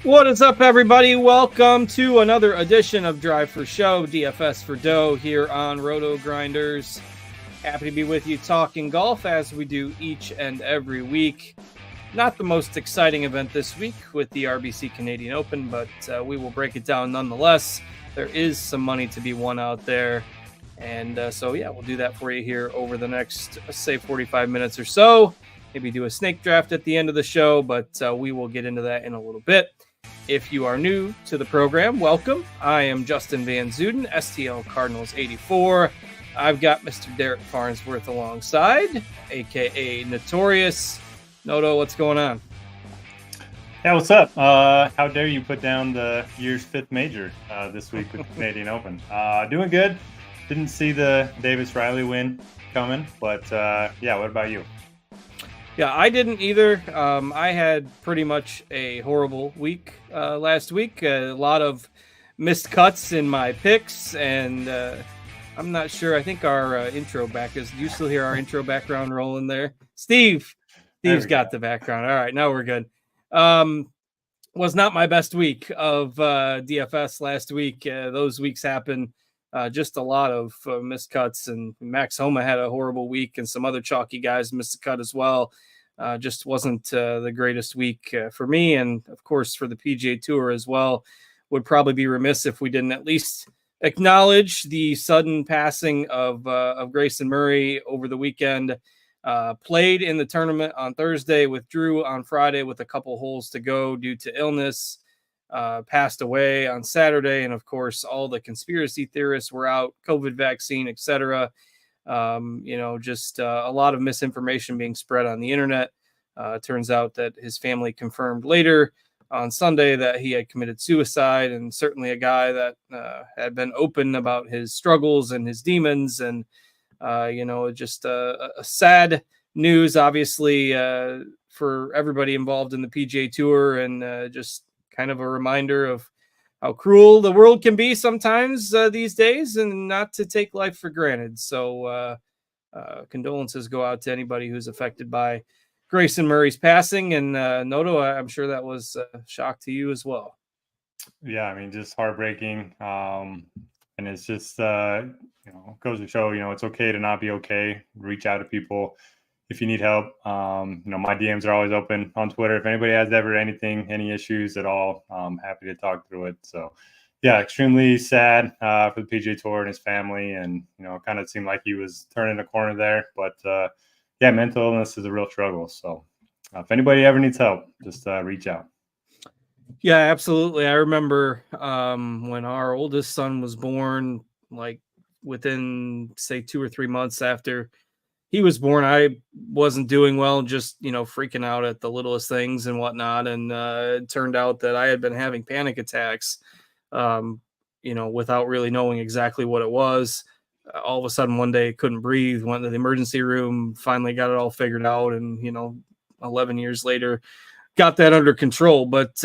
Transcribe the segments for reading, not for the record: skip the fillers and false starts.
What is up, everybody? Welcome to another edition of Drive for Show, DFS for Dough, here on RotoGrinders. Happy to be with you talking golf as we do each and every week. Not the most exciting event this week with the RBC Canadian Open, but we will break it down nonetheless. There is some money to be won out there. And so, we'll do that for you here over the next, say, 45 minutes or so. Maybe do a snake draft at the end of the show, but we will get into that in a little bit. If you are new to the program, welcome. I am Justin Van Zuiden, STL Cardinals 84. I've got Mr. Derek Farnsworth alongside, a.k.a. Notorious. Noto, what's going on? Yeah, what's up? How dare you put down the year's fifth major this week with the Canadian Open? Doing good. Didn't see the Davis-Riley win coming, but what about you? Yeah, I didn't either. I had pretty much a horrible week last week. A lot of missed cuts in my picks, and I'm not sure. I think our intro back is. Do you still hear our intro background rolling there? Steve's got the background. All right, now we're good. Was not my best week of DFS last week. Those weeks happen. Just a lot of missed cuts, and Max Homa had a horrible week, and some other chalky guys missed a cut as well. Just wasn't the greatest week for me, and of course for the PGA Tour as well. Would probably be remiss if we didn't at least acknowledge the sudden passing of Grayson Murray over the weekend. Played in the tournament on Thursday, withdrew on Friday with a couple holes to go due to illness. Passed away on Saturday, and of course all the conspiracy theorists were out, COVID vaccine, etc. Just a lot of misinformation being spread on the internet. Turns out that his family confirmed later on Sunday that he had committed suicide, and certainly a guy that had been open about his struggles and his demons, and just a sad news, obviously, for everybody involved in the PGA Tour, and just kind of a reminder of how cruel the world can be sometimes these days, and not to take life for granted. So condolences go out to anybody who's affected by Grayson Murray's passing. And Noto, I'm sure that was a shock to you as well. Yeah, I mean, just heartbreaking. And it's just, goes to show, it's okay to not be okay. Reach out to people if you need help. My DMs are always open on Twitter. If anybody has ever any issues at all, I'm happy to talk through it. So, yeah, extremely sad for the PGA Tour and his family. And, it kind of seemed like he was turning a corner there. But, mental illness is a real struggle. So, if anybody ever needs help, just reach out. Yeah, absolutely. I remember when our oldest son was born, like within, say, 2 or 3 months after he was born, I wasn't doing well, just, freaking out at the littlest things and whatnot. And it turned out that I had been having panic attacks, without really knowing exactly what it was. All of a sudden, one day, couldn't breathe, went to the emergency room, finally got it all figured out. And, 11 years later, got that under control. But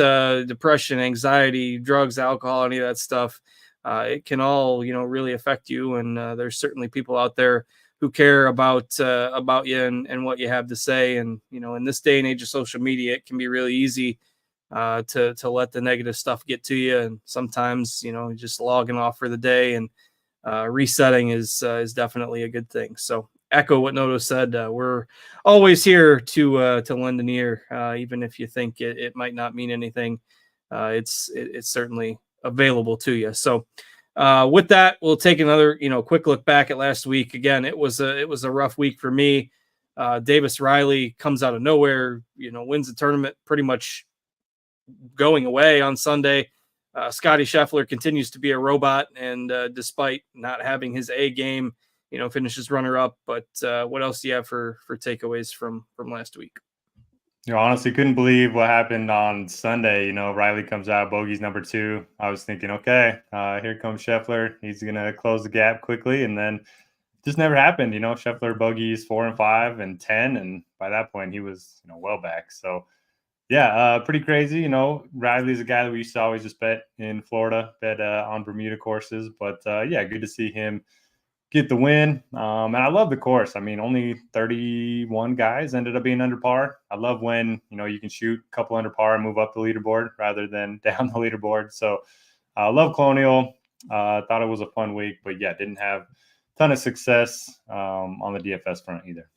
depression, anxiety, drugs, alcohol, any of that stuff, it can all, really affect you. And there's certainly people out there who care about you and what you have to say. And, in this day and age of social media, it can be really easy to let the negative stuff get to you. And sometimes, just logging off for the day and resetting is definitely a good thing. So echo what Noto said. We're always here to lend an ear, even if you think it might not mean anything. It's certainly available to you. So with that, we'll take another, quick look back at last week. Again, it was a rough week for me. Davis-Riley comes out of nowhere, wins the tournament pretty much going away on Sunday. Scotty Scheffler continues to be a robot, and despite not having his A game, finishes runner-up. But what else do you have for takeaways from last week? Honestly, couldn't believe what happened on Sunday. Riley comes out, bogey's number 2. I was thinking, okay, here comes Scheffler. He's going to close the gap quickly. And then just never happened. Scheffler bogeys 4 and 5 and 10. And by that point, he was, well back. So Yeah, pretty crazy. You know, Riley's a guy that we used to always just bet in Florida, bet on Bermuda courses. But yeah, good to see him get the win. And I love the course. I mean, only 31 guys ended up being under par. I love when, you know, you can shoot a couple under par and move up the leaderboard rather than down the leaderboard. So I love Colonial. Thought it was a fun week, but yeah, didn't have a ton of success on the DFS front either.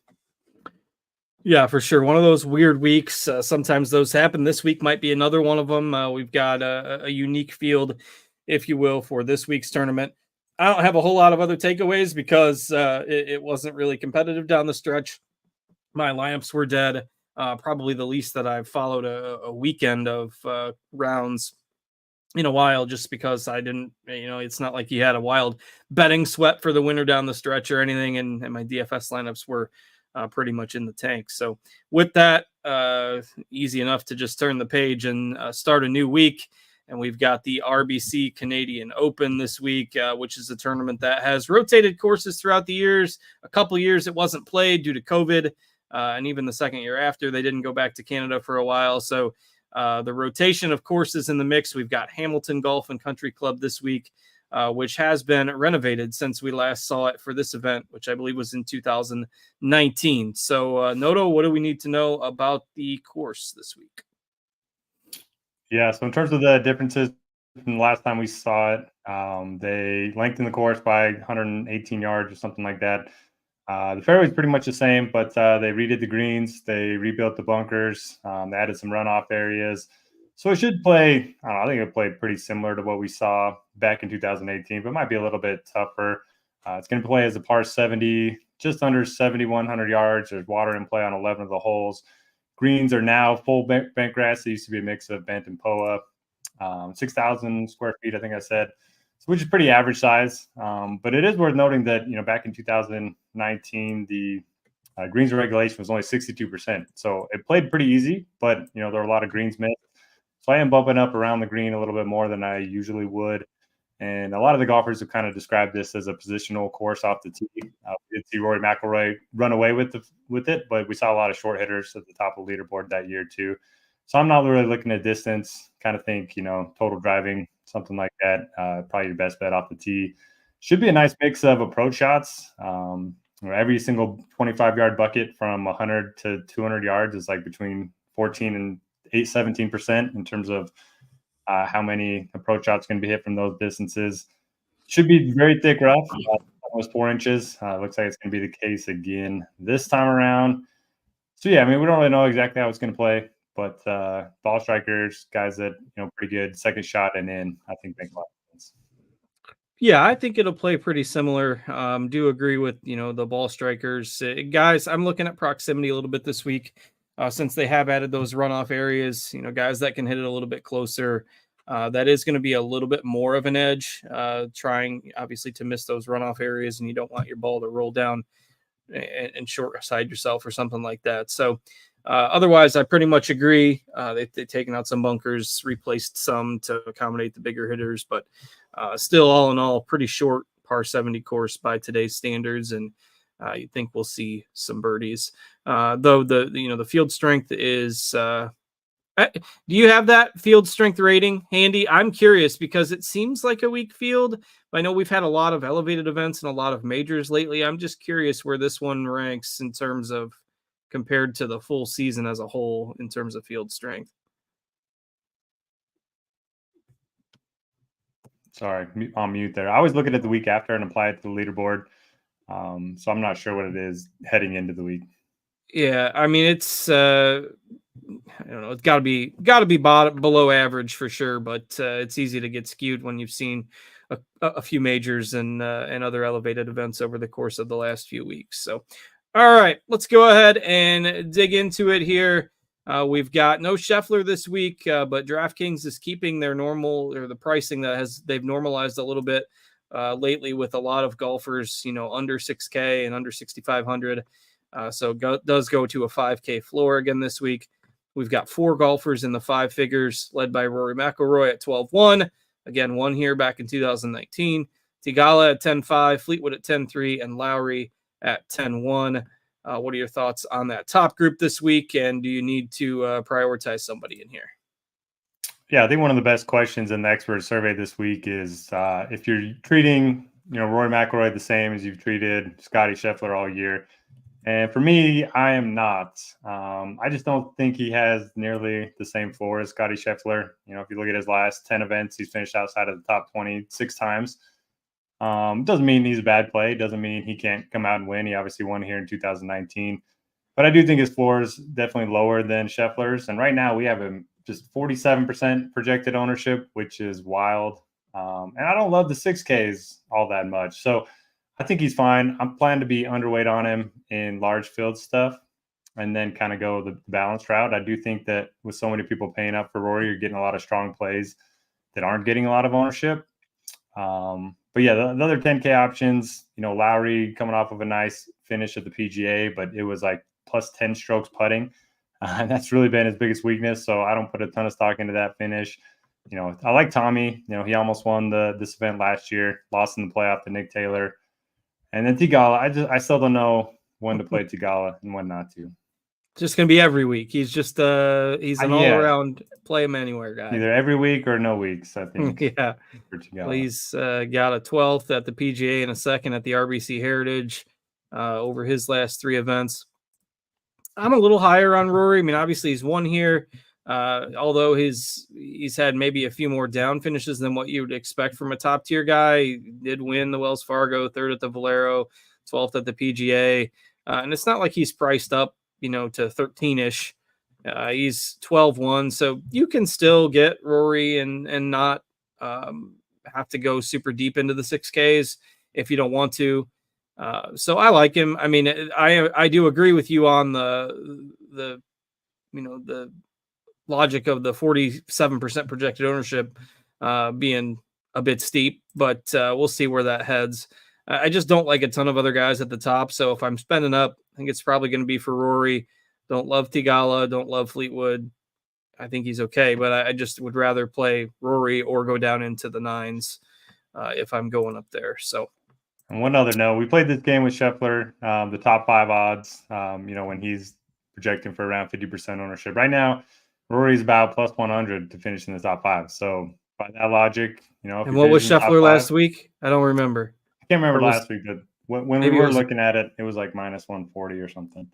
Yeah, for sure. One of those weird weeks. Sometimes those happen. This week might be another one of them. We've got a unique field, if you will, for this week's tournament. I don't have a whole lot of other takeaways because it wasn't really competitive down the stretch. My lineups were dead. Probably the least that I've followed a weekend of rounds in a while, just because I didn't, it's not like you had a wild betting sweat for the winner down the stretch or anything. And my DFS lineups were pretty much in the tank. So with that, easy enough to just turn the page and start a new week. And we've got the RBC Canadian Open this week, which is a tournament that has rotated courses throughout the years. A couple years it wasn't played due to COVID, and even the second year after, they didn't go back to Canada for a while. So the rotation of courses in the mix. We've got Hamilton Golf and Country Club this week, which has been renovated since we last saw it for this event, which I believe was in 2019. So, Noto, what do we need to know about the course this week? Yeah, so in terms of the differences from the last time we saw it, they lengthened the course by 118 yards or something like that. The fairway is pretty much the same, but they redid the greens, they rebuilt the bunkers, they added some runoff areas. So it should play, I think it'll play pretty similar to what we saw back in 2018, but might be a little bit tougher. It's going to play as a par 70, just under 7,100 yards. There's water in play on 11 of the holes. Greens are now full bent grass. It used to be a mix of bent and POA. 6,000 square feet, I think I said, which is pretty average size. But it is worth noting that, back in 2019, the greens regulation was only 62%. So it played pretty easy, but, there were a lot of greens missed. So I am bumping up around the green a little bit more than I usually would. And a lot of the golfers have kind of described this as a positional course off the tee. We did see Rory McIlroy run away with it, but we saw a lot of short hitters at the top of the leaderboard that year too. So I'm not really looking at distance. Kind of think, total driving, something like that. Probably your best bet off the tee. Should be a nice mix of approach shots. Every single 25-yard bucket from 100 to 200 yards is like between 14 and 17% in terms of how many approach shots can be hit from those distances. Should be very thick rough, almost 4 inches. Looks like it's going to be the case again this time around. So yeah, I mean, we don't really know exactly how it's going to play, but ball strikers, guys that pretty good second shot and in, I think make a lot of sense. Yeah, I think it'll play pretty similar. Do agree with the ball strikers, guys. I'm looking at proximity a little bit this week. Since they have added those runoff areas, guys that can hit it a little bit closer. That is going to be a little bit more of an edge, trying obviously to miss those runoff areas, and you don't want your ball to roll down and short side yourself or something like that. So otherwise, I pretty much agree. They've taken out some bunkers, replaced some to accommodate the bigger hitters, but still, all in all, pretty short par 70 course by today's standards, and you think we'll see some birdies. Though the field strength is. Do you have that field strength rating handy? I'm curious because it seems like a weak field. I know we've had a lot of elevated events and a lot of majors lately. I'm just curious where this one ranks in terms of compared to the full season as a whole in terms of field strength. Sorry, on mute there. I always look at it the week after and apply it to the leaderboard. So I'm not sure what it is heading into the week. Yeah, I mean, it's I don't know. It's got to be below average for sure, but it's easy to get skewed when you've seen a few majors and other elevated events over the course of the last few weeks. So, all right, let's go ahead and dig into it here. We've got no Scheffler this week, but DraftKings is keeping their normal or the pricing that they've normalized a little bit lately with a lot of golfers, under 6K and under 6,500. So does go to a 5K floor again this week. We've got 4 golfers in the 5 figures, led by Rory McIlroy at 12-1. Again, one here back in 2019. Tigala at 10-5, Fleetwood at 10-3, and Lowry at 10-1. What are your thoughts on that top group this week? And do you need to prioritize somebody in here? Yeah, I think one of the best questions in the expert survey this week is if you're treating, Rory McIlroy the same as you've treated Scotty Scheffler all year. And for me, I am not. I just don't think he has nearly the same floor as Scotty Scheffler. If you look at his last 10 events, he's finished outside of the top 20 6 times. Doesn't mean he's a bad play. Doesn't mean he can't come out and win. He obviously won here in 2019. But I do think his floor is definitely lower than Scheffler's. And right now we have him just 47% projected ownership, which is wild. And I don't love the 6Ks all that much. So I think he's fine. I'm planning to be underweight on him in large field stuff and then kind of go the balanced route. I do think that with so many people paying up for Rory, you're getting a lot of strong plays that aren't getting a lot of ownership. But yeah, the other 10K options, Lowry coming off of a nice finish at the PGA, but it was like plus 10 strokes putting. And that's really been his biggest weakness. So I don't put a ton of stock into that finish. I like Tommy. He almost won this event last year, lost in the playoff to Nick Taylor. And then Tigala, I still don't know when to play Tigala and when not to. Just going to be every week. He's just he's an all-around play him anywhere guy. Either every week or no weeks, I think. Yeah. Well, he's got a 12th at the PGA and a second at the RBC Heritage over his last 3 events. I'm a little higher on Rory. I mean, obviously he's won here, although he's had maybe a few more down finishes than what you would expect from a top-tier guy. He did win the Wells Fargo, 3rd at the Valero, 12th at the PGA. And it's not like he's priced up, to 13-ish. He's 12-1, so you can still get Rory and not have to go super deep into the 6Ks if you don't want to. So I like him. I mean, I do agree with you on the logic of the 47% projected ownership being a bit steep, but we'll see where that heads. I just don't like a ton of other guys at the top. So if I'm spending up, I think it's probably going to be for Rory. Don't love Tigala. Don't love Fleetwood. I think he's okay, but I just would rather play Rory or go down into the 9s if I'm going up there. So. And one other note, we played this game with Scheffler, the top 5 odds, when he's projecting for around 50% ownership. Right now, Rory's about plus 100 to finish in the top 5. So by that logic, And what was Scheffler last week? I don't remember. I can't remember last week, but when we were looking at it, it was like minus 140 or something.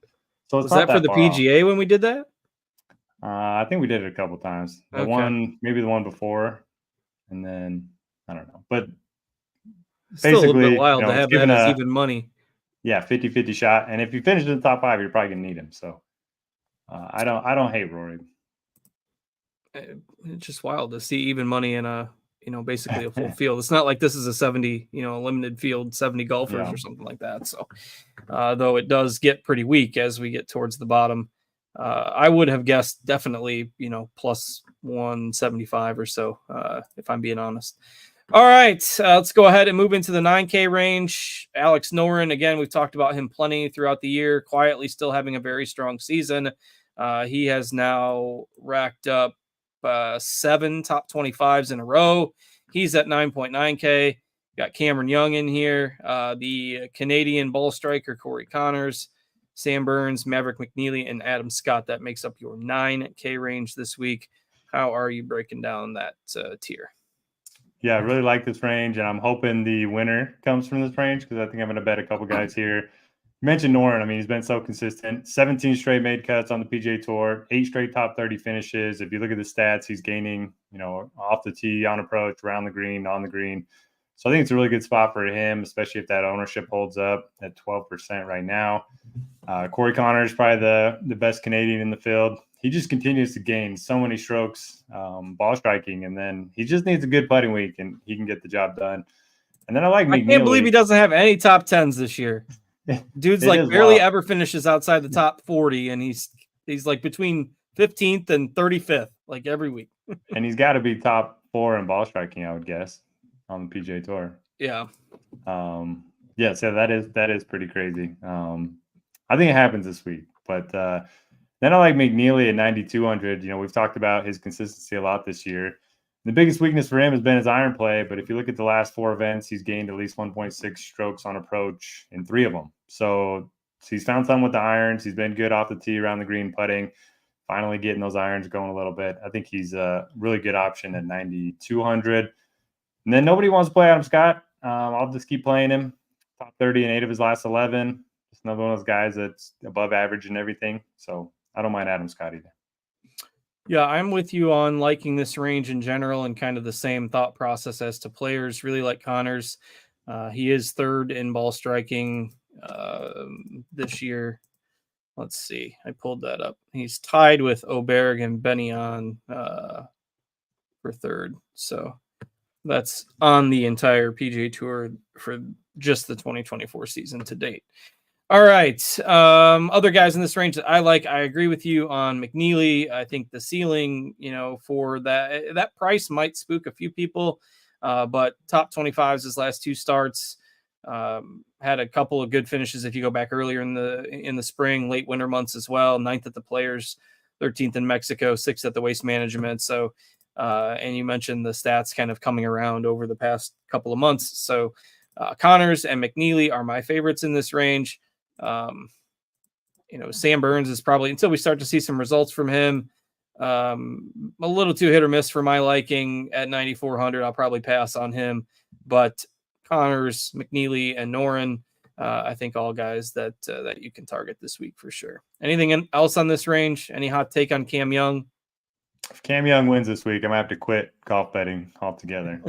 So it's was that for the PGA when we did that? I think we did it a couple times. The one before, and then I don't know. But still a little bit wild to have that as even money. Yeah, 50-50 shot. And if you finish in the top 5, you're probably gonna need him. So I don't hate Rory. It's just wild to see even money in a basically a full field. It's not like this is a 70, a limited field, 70 golfers or something like that. So though it does get pretty weak as we get towards the bottom. I would have guessed definitely, plus 175 or so, if I'm being honest. All right, let's go ahead and move into the 9K range. Alex Noren, again, we've talked about him plenty throughout the year, quietly still having a very strong season. He has now racked up 7 top 25s in a row. He's at 9.9K. Got Cameron Young in here, the Canadian ball striker Corey Connors, Sam Burns, Maverick McNeely, and Adam Scott. That makes up your 9K range this week. How are you breaking down that tier? Yeah, I really like this range, and I'm hoping the winner comes from this range because I think I'm going to bet a couple guys here. You mentioned Noren. I mean, he's been so consistent. 17 straight made cuts on the PGA Tour, 8 straight top 30 finishes. If you look at the stats, he's gaining, off the tee, on approach, around the green, on the green. So I think it's a really good spot for him, especially if that ownership holds up at 12% right now. Corey Connors is probably the best Canadian in the field. He just continues to gain so many strokes, ball striking, and then he just needs a good putting week, and he can get the job done. And then I like McNeely. I can't believe he doesn't have any top 10s this year. Dude's like barely ever finishes outside the top 40, and he's like between 15th and 35th, like every week. And he's got to be top 4 in ball striking, I would guess, on the PGA Tour. Yeah. Yeah, so that is pretty crazy. I think it happens this week, but then I like McNeely at 9,200. We've talked about his consistency a lot this year. The biggest weakness for him has been his iron play, but if you look at the last 4 events, he's gained at least 1.6 strokes on approach in 3 of them. So he's found something with the irons. He's been good off the tee, around the green, putting, finally getting those irons going a little bit. I think he's a really good option at 9,200. And then nobody wants to play Adam Scott. I'll just keep playing him. Top 30 in 8 of his last 11. Just another one of those guys that's above average and everything. So I don't mind Adam Scott either. Yeah, I'm with you on liking this range in general, and kind of the same thought process as to players. Really like Connors. He is third in ball striking this year. Let's see. I pulled that up. He's tied with Oberg and Benyon for third. So that's on the entire PGA Tour for just the 2024 season to date. All right. Other guys in this range that I like, I agree with you on McNeely. I think the ceiling, for that price might spook a few people, but top 25s his last 2 starts. Had a couple of good finishes if you go back earlier in the spring, late winter months as well. 9th at the Players, 13th in Mexico, 6th at the Waste Management. So, and you mentioned the stats kind of coming around over the past couple of months. So Connors and McNeely are my favorites in this range. Sam Burns is probably, until we start to see some results from him, a little too hit or miss for my liking. At 9,400, I'll probably pass on him. But Connors, McNeely, and Noren, I think all guys that you can target this week for sure. Anything else on this range? Any hot take on Cam Young? If Cam Young wins this week, I'm gonna have to quit golf betting altogether.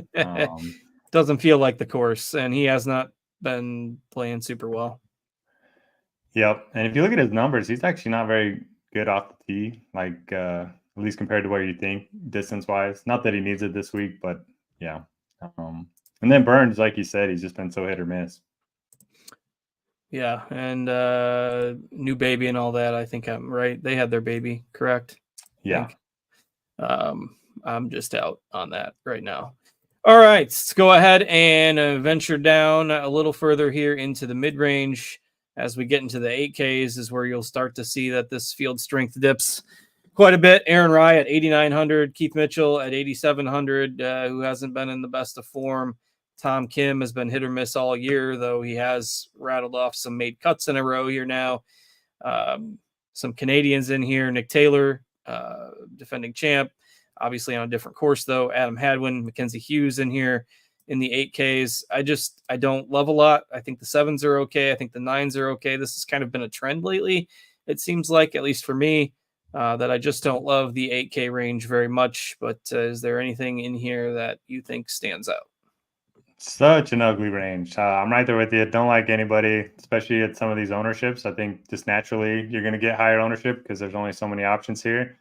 Doesn't feel like the course, and he has not been playing super well. Yep. And if you look at his numbers, he's actually not very good off the tee, like at least compared to what you think distance wise. Not that he needs it this week, but yeah. And then Burns, like you said, he's just been so hit or miss. Yeah. And new baby and all that. I think I'm right. They had their baby, correct? Yeah. I'm just out on that right now. All right. Let's go ahead and venture down a little further here into the mid-range. As we get into the 8Ks is where you'll start to see that this field strength dips quite a bit. Aaron Rai at 8,900, Keith Mitchell at 8,700, who hasn't been in the best of form. Tom Kim has been hit or miss all year, though he has rattled off some made cuts in a row here now. Some Canadians in here. Nick Taylor, defending champ, obviously on a different course, though. Adam Hadwin, Mackenzie Hughes in here. In the 8Ks, I don't love a lot. I think the 7s are okay. I think the 9s are okay. This has kind of been a trend lately. It seems like, at least for me, that I just don't love the 8K range very much. But is there anything in here that you think stands out? Such an ugly range. I'm right there with you. Don't like anybody, especially at some of these ownerships. I think just naturally you're going to get higher ownership because there's only so many options here.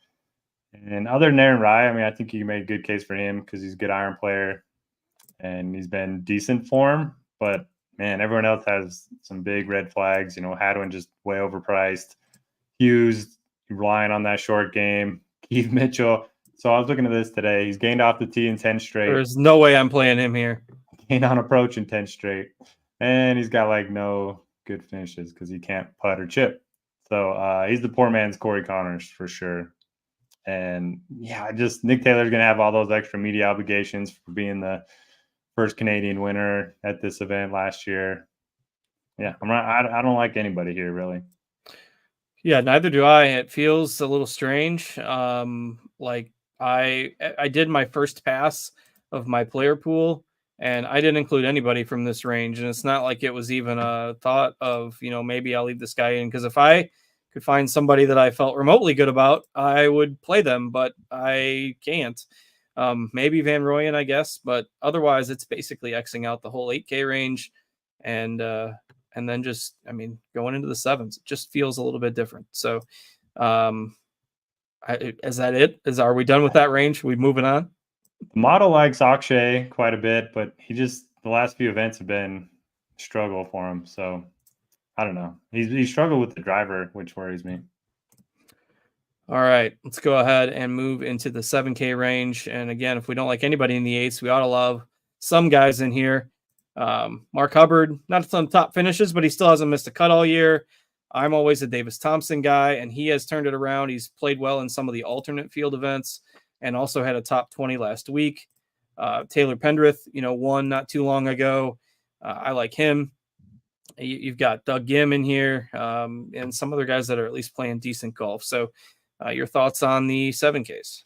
And other than Aaron Rai, I mean, I think you can make a good case for him because he's a good iron player. And he's been decent form, but man, everyone else has some big red flags. Hadwin just way overpriced. Hughes relying on that short game. Keith Mitchell. So I was looking at this today. He's gained off the tee in 10 straight. There's no way I'm playing him here. Gained on approach in 10 straight. And he's got like no good finishes because he can't putt or chip. So he's the poor man's Corey Connors for sure. And yeah, Nick Taylor's going to have all those extra media obligations for being the first Canadian winner at this event last year. Yeah, I don't like anybody here, really. Yeah, neither do I. It feels a little strange. Like I did my first pass of my player pool, and I didn't include anybody from this range. And it's not like it was even a thought of, maybe I'll leave this guy in. Because if I could find somebody that I felt remotely good about, I would play them, but I can't. Maybe Van Rooyen, I guess, but otherwise it's basically Xing out the whole 8K range. And then just, going into the 7s, it just feels a little bit different. So, is that it? Are we done with that range? Are we moving on? The model likes Akshay quite a bit, but the last few events have been a struggle for him. So I don't know. He struggled with the driver, which worries me. All right, let's go ahead and move into the 7K range. And again, if we don't like anybody in the 8s, we ought to love some guys in here. Mark Hubbard, not some top finishes, but he still hasn't missed a cut all year. I'm always a Davis Thompson guy, and he has turned it around. He's played well in some of the alternate field events and also had a top 20 last week. Taylor Pendrith, won not too long ago. I like him. You've got Doug Gim in here, and some other guys that are at least playing decent golf. So your thoughts on the 7Ks?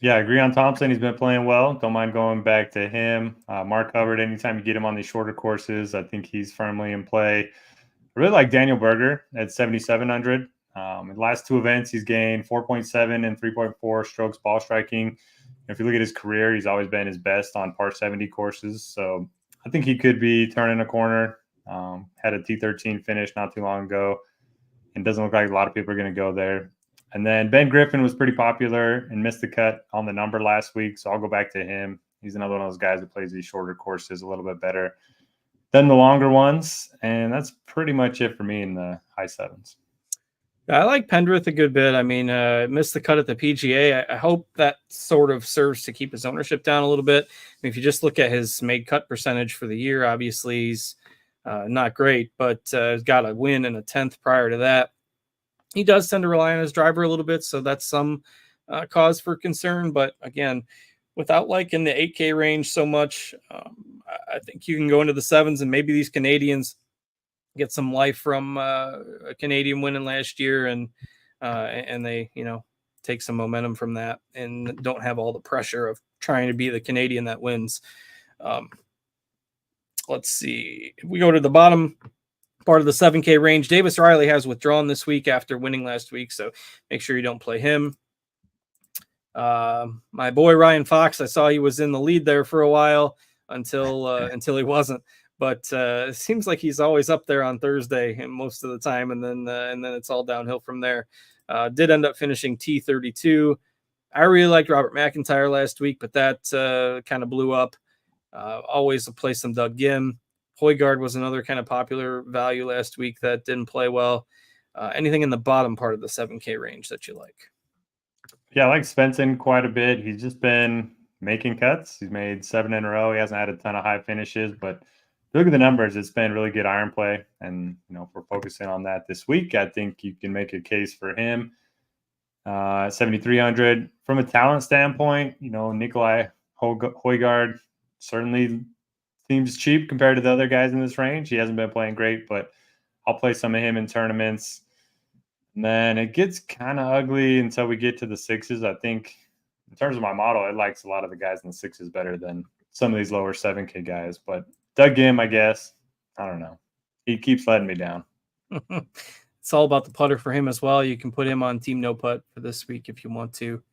Yeah, I agree on Thompson. He's been playing well. Don't mind going back to him. Mark Hubbard, anytime you get him on these shorter courses, I think he's firmly in play. I really like Daniel Berger at 7,700. In the last 2 events, he's gained 4.7 and 3.4 strokes ball striking. If you look at his career, he's always been his best on par 70 courses. So I think he could be turning a corner. Had a T13 finish not too long ago, and doesn't look like a lot of people are going to go there. And then Ben Griffin was pretty popular and missed the cut on the number last week, so I'll go back to him. He's another one of those guys that plays these shorter courses a little bit better than the longer ones, and that's pretty much it for me in the high sevens. I like Pendrith a good bit. I mean, missed the cut at the PGA. I hope that sort of serves to keep his ownership down a little bit. I mean, if you just look at his made cut percentage for the year, obviously he's not great, but he's got a win and a 10th prior to that. He does tend to rely on his driver a little bit, so that's some cause for concern. But again, without liking the 8K range so much, I think you can go into the 7s, and maybe these Canadians get some life from a Canadian winning last year, and they take some momentum from that and don't have all the pressure of trying to be the Canadian that wins. Let's see. If we go to the bottom part of the 7K range, Davis Riley has withdrawn this week after winning last week, so make sure you don't play him. My boy Ryan Fox, I saw he was in the lead there for a while until he wasn't, but it seems like he's always up there on Thursday and most of the time, and then it's all downhill from there. Did end up finishing T32. I really liked Robert McIntyre last week, but that kind of blew up. Always play some Doug Gim. Højgaard was another kind of popular value last week that didn't play well. Anything in the bottom part of the 7K range that you like? Yeah, I like Svensson quite a bit. He's just been making cuts. He's made 7 in a row. He hasn't had a ton of high finishes, but look at the numbers. It's been really good iron play. And, if we're focusing on that this week, I think you can make a case for him. 7,300. From a talent standpoint, Nikolai Højgaard certainly seems cheap compared to the other guys in this range. He hasn't been playing great, but I'll play some of him in tournaments. And then it gets kind of ugly until we get to the 6s. I think in terms of my model, it likes a lot of the guys in the 6s better than some of these lower 7K guys. But Doug Gim, I guess, I don't know. He keeps letting me down. It's all about the putter for him as well. You can put him on Team No Putt for this week if you want to.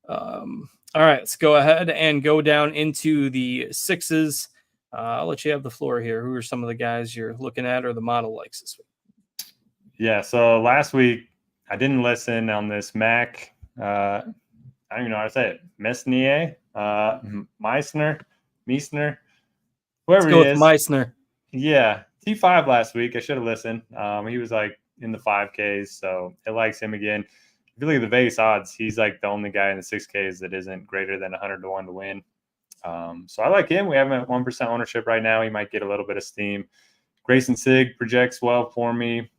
All right, let's go ahead and go down into the 6s. I'll let you have the floor here. Who are some of the guys you're looking at or the model likes this week? Yeah, so last week I didn't listen on this Mac. I don't even know how to say it. Mesnier, Meissner, whoever Let's go he is. with Meissner. Yeah, T5 last week. I should have listened. He was like in the 5Ks, so it likes him again. If you look at the Vegas odds, he's like the only guy in the 6Ks that isn't greater than 100-1 to win. So I like him. We have him at 1% ownership right now. He might get a little bit of steam. Grayson Sig projects well for me.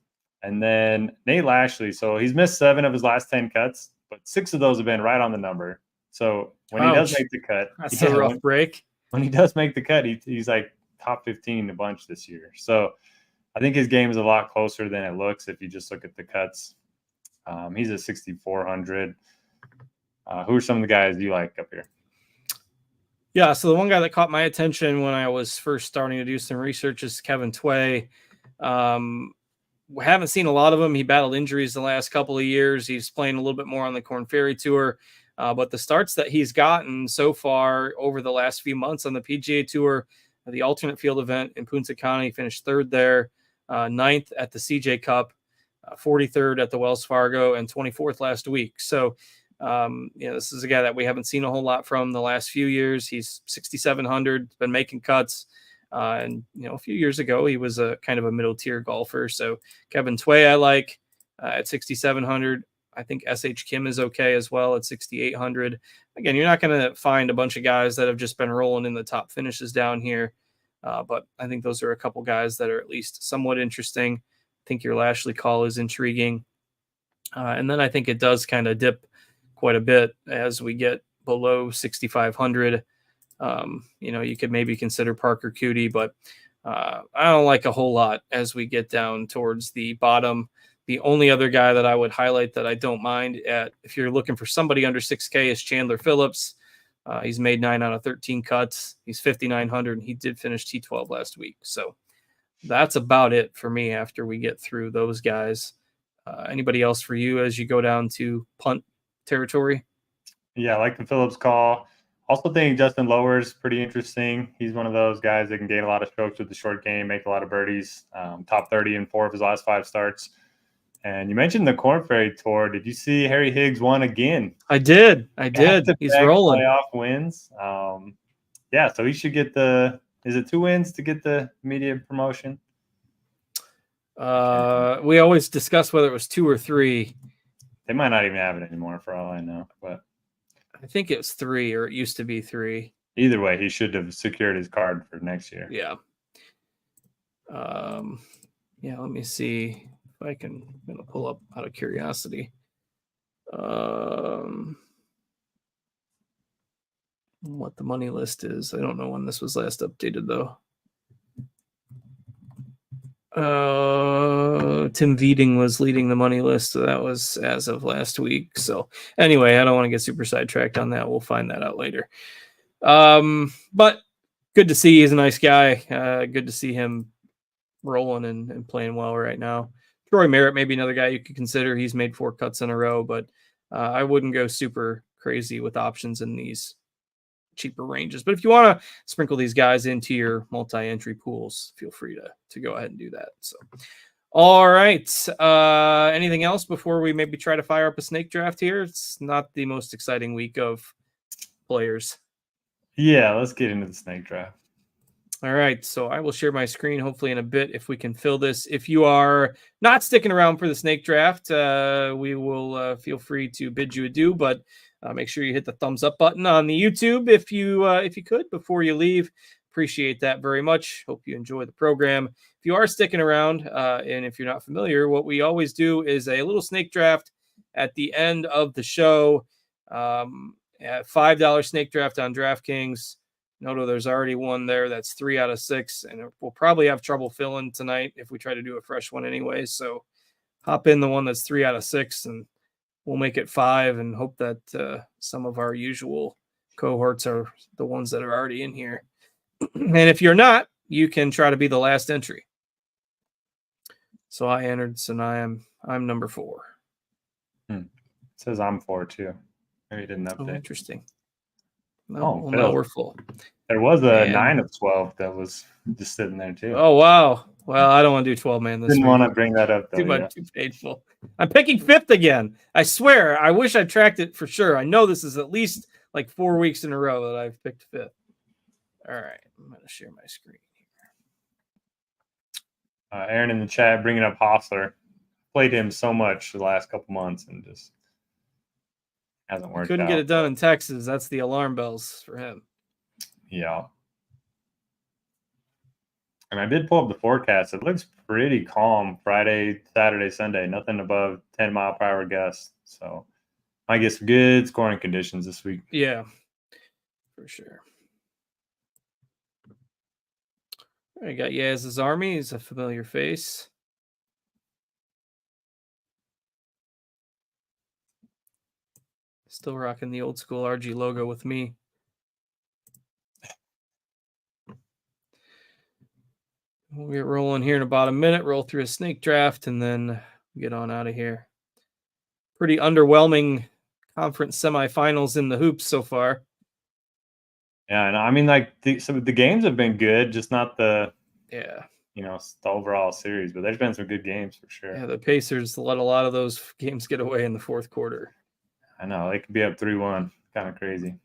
And then Nate Lashley. So he's missed 7 of his last 10 cuts, but 6 of those have been right on the number. So when he does make the cut, that's a rough break. When he does make the cut, he's like top 15 a bunch this year. So I think his game is a lot closer than it looks if you just look at the cuts. He's at 6,400. Who are some of the guys you like up here? Yeah, so the one guy that caught my attention when I was first starting to do some research is Kevin Tway. We haven't seen a lot of him. He battled injuries the last couple of years. He's playing a little bit more on the Korn Ferry Tour. But the starts that he's gotten so far over the last few months on the PGA Tour, the alternate field event in Punta Cana, he finished 3rd there, 9th at the CJ Cup, 43rd at the Wells Fargo, and 24th last week. So, this is a guy that we haven't seen a whole lot from the last few years. He's 6,700, been making cuts. And a few years ago, he was a kind of a middle tier golfer. So Kevin Tway, I like at 6,700. I think SH Kim is okay as well at 6,800. Again, you're not going to find a bunch of guys that have just been rolling in the top finishes down here. But I think those are a couple guys that are at least somewhat interesting. I think your Lashley call is intriguing. And then I think it does kind of dip quite a bit as we get below 6,500. You could maybe consider Parker Cootie, but I don't like a whole lot as we get down towards the bottom. The only other guy that I would highlight that I don't mind if you're looking for somebody under 6K is Chandler Phillips. He's made 9 out of 13 cuts. He's 5,900, and he did finish T12 last week. So that's about it for me after we get through those guys. Anybody else for you as you go down to punt territory? Yeah, I like the Phillips call. Also think Justin Lower's pretty interesting. He's one of those guys that can gain a lot of strokes with the short game, make a lot of birdies. Top 30 in 4 of his last 5 starts. And you mentioned the Korn Ferry Tour. Did you see Harry Higgs won again? I did. He's rolling. Playoff wins. Yeah, so he should get is it 2 wins to get the media promotion? We always discuss whether it was 2 or 3. They might not even have it anymore for all I know, but I think it was 3, or it used to be 3. Either way, he should have secured his card for next year. Yeah. Yeah, let me see if I'm going to pull up out of curiosity. What the money list is. I don't know when this was last updated, though. Tim Veeding was leading the money list, so that was as of last week. So anyway, I don't want to get super sidetracked on that. We'll find that out later. But good to see. He's a nice guy. Good to see him rolling and playing well right now. Troy Merritt may be another guy you could consider. He's made 4 cuts in a row, but I wouldn't go super crazy with options in these cheaper ranges. But if you want to sprinkle these guys into your multi-entry pools, feel free to go ahead and do that. So, all right. Anything else before we maybe try to fire up a snake draft here? It's not the most exciting week of players. Yeah, let's get into the snake draft. All right, so I will share my screen hopefully in a bit if we can fill this. If you are not sticking around for the snake draft, we will feel free to bid you adieu, but make sure you hit the thumbs up button on the YouTube if you could before you leave. Appreciate that very much. Hope you enjoy the program. If you are sticking around, and if you're not familiar, what we always do is a little snake draft at the end of the show. At $5 snake draft on DraftKings. Noto, there's already one there that's 3 out of 6, and we'll probably have trouble filling tonight if we try to do a fresh one anyway. So hop in the one that's 3 out of 6, and we'll make it 5 and hope that some of our usual cohorts are the ones that are already in here. And if you're not, you can try to be the last entry. So I entered, so now I'm number 4. It says I'm 4 too. Maybe it didn't update. Oh, interesting. No, no, we're full. There was a 9 of 12 that was just sitting there too. Oh, wow. Well, I don't want to do 12 man this Didn't week. want to bring that up though. Too painful. I'm picking 5th again. I swear. I wish I tracked it for sure. I know this is at least like 4 weeks in a row that I've picked 5th. All right. I'm going to share my screen here. Aaron in the chat bringing up Hossler. Played him so much the last couple months and just hasn't worked out. Couldn't get it done in Texas. That's the alarm bells for him. Yeah. And I did pull up the forecast. It looks pretty calm Friday, Saturday, Sunday. Nothing above 10-mile-per-hour gusts. So I guess good scoring conditions this week. Yeah, for sure. I got Yaz's Army. He's a familiar face. Still rocking the old school RG logo with me. We'll get rolling here in about a minute, roll through a snake draft, and then get on out of here. Pretty underwhelming conference semifinals in the hoops so far. Yeah, and I mean, like, some of the games have been good, just not the the overall series, but there's been some good games for sure. Yeah, the Pacers let a lot of those games get away in the fourth quarter. I know, they could be up 3-1. Kind of crazy.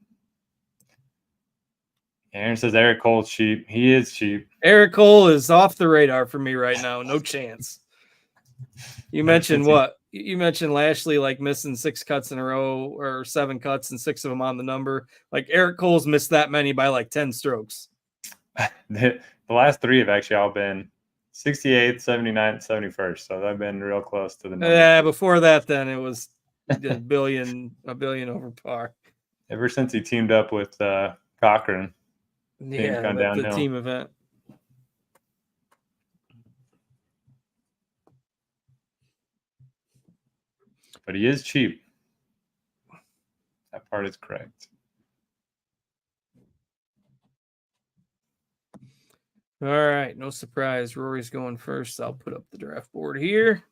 Aaron says Eric Cole's cheap. He is cheap. Eric Cole is off the radar for me right now. No chance. You mentioned what? You mentioned Lashley like missing 6 cuts in a row or 7 cuts and 6 of them on the number. Like Eric Cole's missed that many by like 10 strokes. The last 3 have actually all been 68th, 79th, 71st. So they've been real close to the number. Yeah, before that, then it was a billion over par. Ever since he teamed up with Cochran. Yeah, the team event. but he is cheap. That part is correct. All right, no surprise. Rory's going first. I'll put up the draft board here.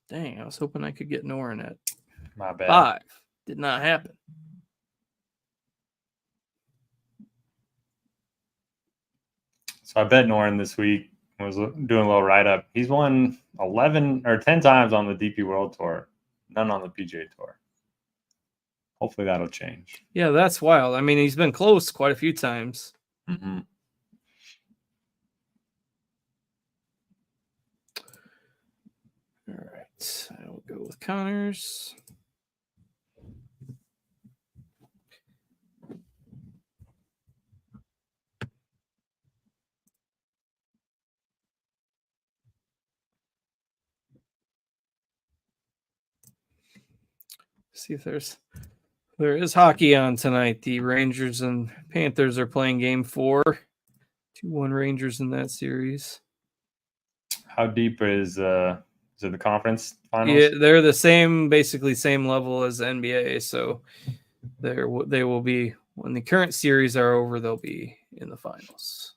Dang, I was hoping I could get Norin at My bad. 5. Did not happen. So I bet Norin this week. Was doing a little write-up. He's won 11 or 10 times on the DP World Tour, none on the PGA Tour. Hopefully that'll change. Yeah, that's wild. I mean, he's been close quite a few times. Mm-hmm. All right, I will go with Connors. See if there is hockey on tonight. The Rangers and Panthers are playing game 4. 2-1 Rangers in that series. How deep is it the conference finals? Yeah, they're the same, basically same level as the NBA. So they will be, when the current series are over, they'll be in the finals.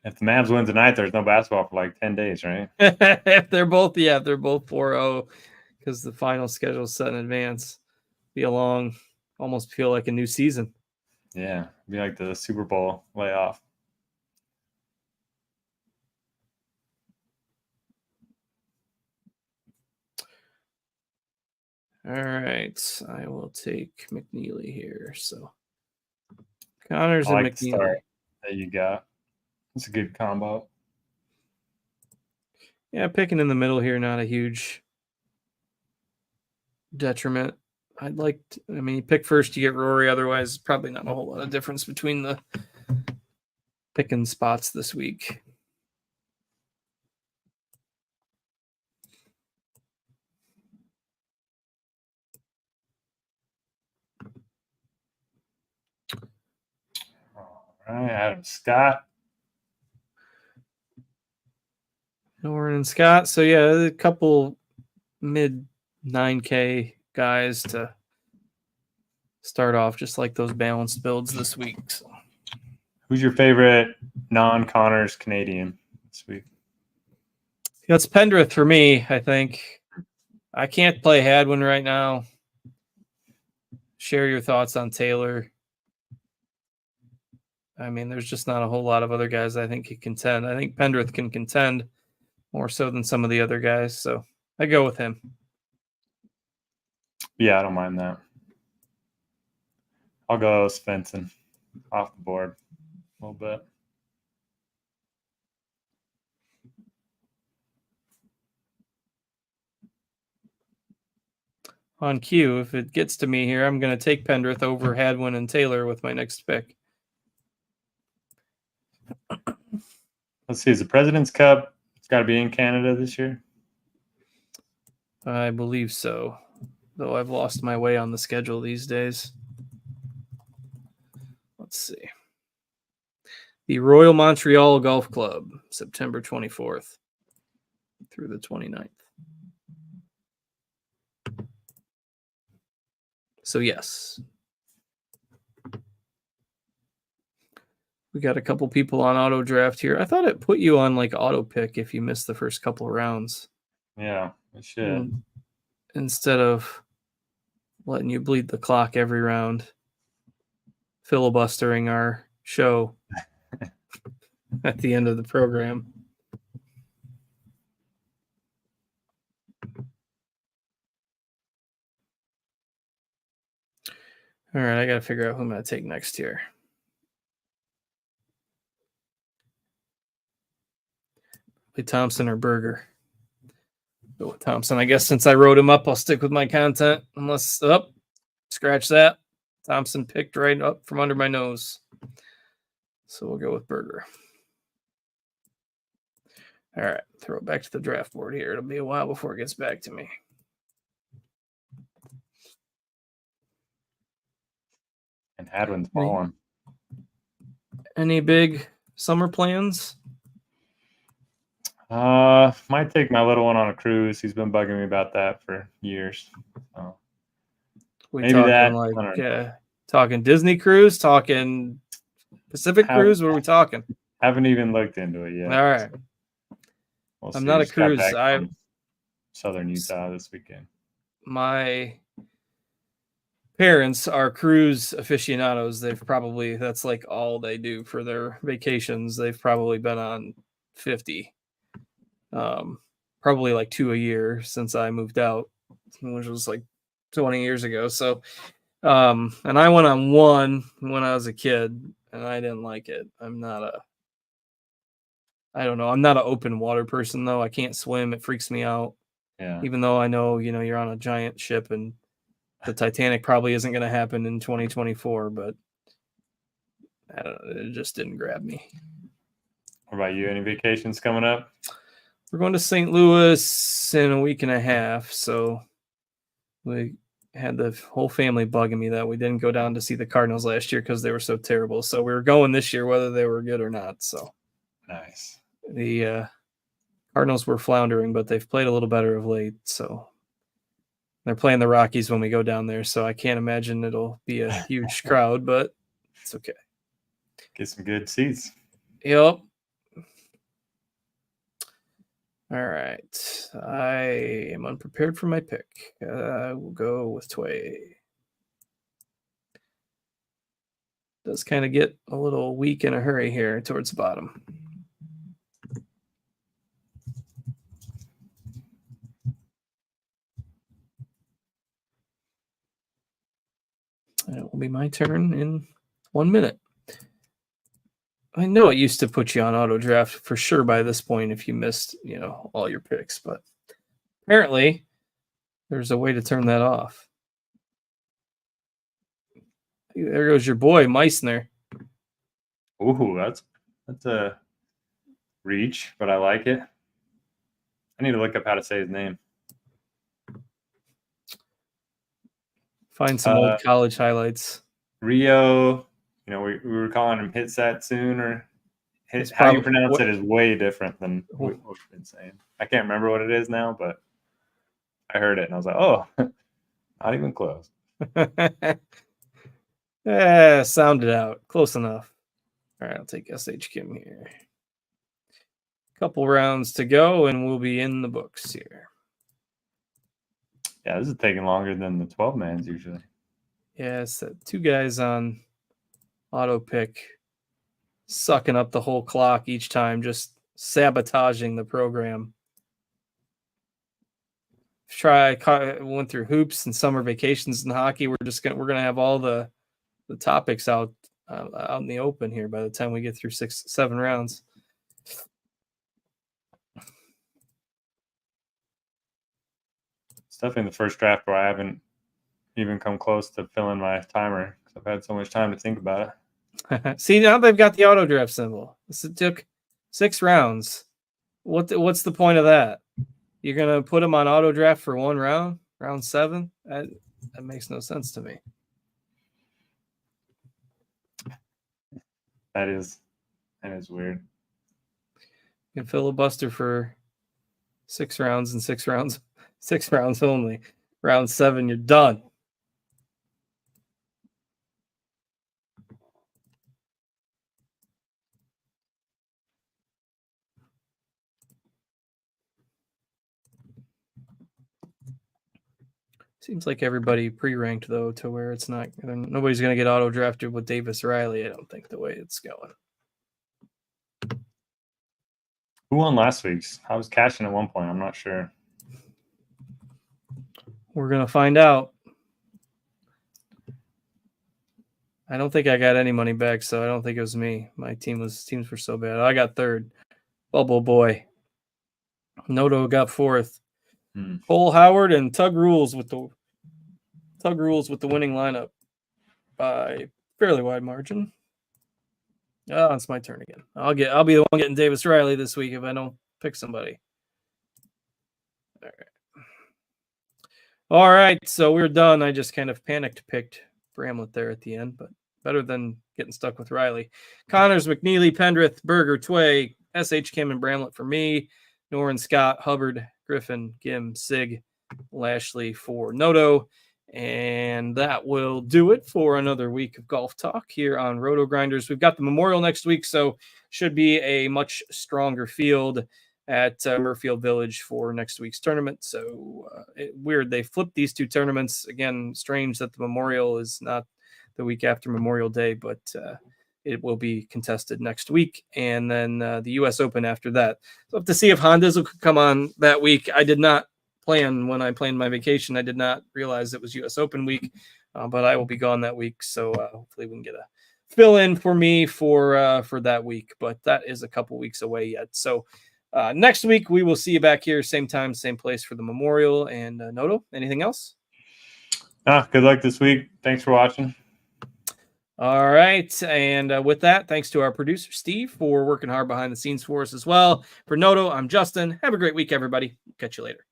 If the Mavs win tonight, there's no basketball for like 10 days, right? If they're both 4-0, because the final schedule is set in advance. Be a long, almost feel like a new season. Yeah, be like the Super Bowl layoff. All right, I will take McNeely here. So Connors and McNeely. Start that you got. It's a good combo. Yeah, picking in the middle here, not a huge detriment. I mean, pick first, you get Rory. Otherwise, probably not a whole lot of difference between the picking spots this week. All right, Adam Scott. Norin and Scott. So, yeah, a couple mid 9K guys to start off, just like those balanced builds this week. So. Who's your favorite non-Connors Canadian this week? It's Pendrith for me, I think. I can't play Hadwin right now. Share your thoughts on Taylor. I mean, there's just not a whole lot of other guys I think can contend. I think Pendrith can contend more so than some of the other guys. So I go with him. Yeah, I don't mind that. I'll go Svensson off the board a little bit. On cue, if it gets to me here, I'm going to take Pendrith over Hadwin and Taylor with my next pick. Let's see. Is the President's Cup? It's got to be in Canada this year. I believe so, though I've lost my way on the schedule these days. Let's see. The Royal Montreal Golf Club, September 24th through the 29th. So, yes. We got a couple people on auto draft here. I thought it put you on like auto pick if you missed the first couple of rounds. Yeah, it should. Instead of letting you bleed the clock every round, filibustering our show at the end of the program. All right, I got to figure out who I'm going to take next here. Thompson or Berger. Go with Thompson. I guess since I wrote him up, I'll stick with my content. Unless, scratch that. Thompson picked right up from under my nose. So we'll go with Berger. All right, throw it back to the draft board here. It'll be a while before it gets back to me. And Hadwin's fallen. Any big summer plans? Might take my little one on a cruise. He's been bugging me about that for years. So We maybe talking that. like talking Disney cruise, talking Pacific cruise? What are we talking? Haven't even looked into it yet. All right. We'll I'm see. not a Just got cruise. back from Southern Utah this weekend. My parents are cruise aficionados. That's like all they do for their vacations. They've probably been on 50. Probably like 2 a year since I moved out, which was like 20 years ago. So, and I went on one when I was a kid and I didn't like it. I don't know. I'm not an open water person though. I can't swim. It freaks me out. Yeah. Even though I know, you're on a giant ship and the Titanic probably isn't going to happen in 2024, but I don't know. It just didn't grab me. What about you? Any vacations coming up? We're going to St. Louis in a week and a half. So we had the whole family bugging me that we didn't go down to see the Cardinals last year because they were so terrible. So we were going this year, whether they were good or not. So nice. The Cardinals were floundering, but they've played a little better of late. So they're playing the Rockies when we go down there. So I can't imagine it'll be a huge crowd, but it's okay. Get some good seats. Yep. All right. I am unprepared for my pick. I will go with Tway. Does kind of get a little weak in a hurry here towards the bottom. And it will be my turn in 1 minute. I know it used to put you on auto draft for sure by this point if you missed, all your picks, but apparently there's a way to turn that off. There goes your boy Meissner. Ooh, that's a reach, but I like it. I need to look up how to say his name. Find some old college highlights. Rio, we were calling him Hitsat soon, or how you pronounce it is way different than what we've been saying. I can't remember what it is now, but I heard it and I was like, oh, not even close. Sounded out. Close enough. All right, I'll take SH Kim here. Couple rounds to go, and we'll be in the books here. Yeah, this is taking longer than the 12-mans usually. Yeah, it's two guys on auto pick sucking up the whole clock each time, just sabotaging the program. Went through hoops and summer vacations and hockey. We're gonna have all the topics out in the open here by the time we get through 6-7 rounds. It's definitely the first draft where I haven't even come close to filling my timer because I've had so much time to think about it. See, now they've got the auto draft symbol. It took 6 rounds. What's the point of that? You're gonna put them on auto draft for 1 round, round 7? That makes no sense to me. That is weird. You can filibuster for 6 rounds and 6 rounds. 6 rounds only. Round 7, you're done. Seems like everybody pre-ranked, though, to where it's not... Nobody's going to get auto-drafted with Davis Riley, I don't think, the way it's going. Who won last week's? I was cashing at one point. I'm not sure. We're going to find out. I don't think I got any money back, so I don't think it was me. My teams were so bad. I got 3rd. Bubble Boy. Noto got 4th. Cole Howard and Tug Rules with the winning lineup by fairly wide margin. Oh, it's my turn again. I'll be the one getting Davis Riley this week if I don't pick somebody. All right. So we're done. I just kind of panicked picked Bramlett there at the end, but Better than getting stuck with Riley. Connors, McNeely, Pendrith, Berger, Tway, S.H. Kim, and Bramlett for me. Noren, Scott, Hubbard, Griffin, Gim, Sig, Lashley for Noto. And that will do it for another week of golf talk here on RotoGrinders. We've got the Memorial next week, so should be a much stronger field at Murfield Village for next week's tournament. So weird. They flipped these two tournaments. Again, strange that the Memorial is not the week after Memorial Day, but it will be contested next week. And then the U.S. Open after that. So we'll have to see if Hondas will come on that week. I did not plan when I planned my vacation. I did not realize it was U.S. Open week, but I will be gone that week. So hopefully we can get a fill in for me for that week. But that is a couple weeks away yet. So next week we will see you back here, same time, same place for the Memorial. And Noto, anything else? Good luck this week. Thanks for watching. All right. And with that, thanks to our producer, Steve, for working hard behind the scenes for us as well. For Noto, I'm Justin. Have a great week, everybody. Catch you later.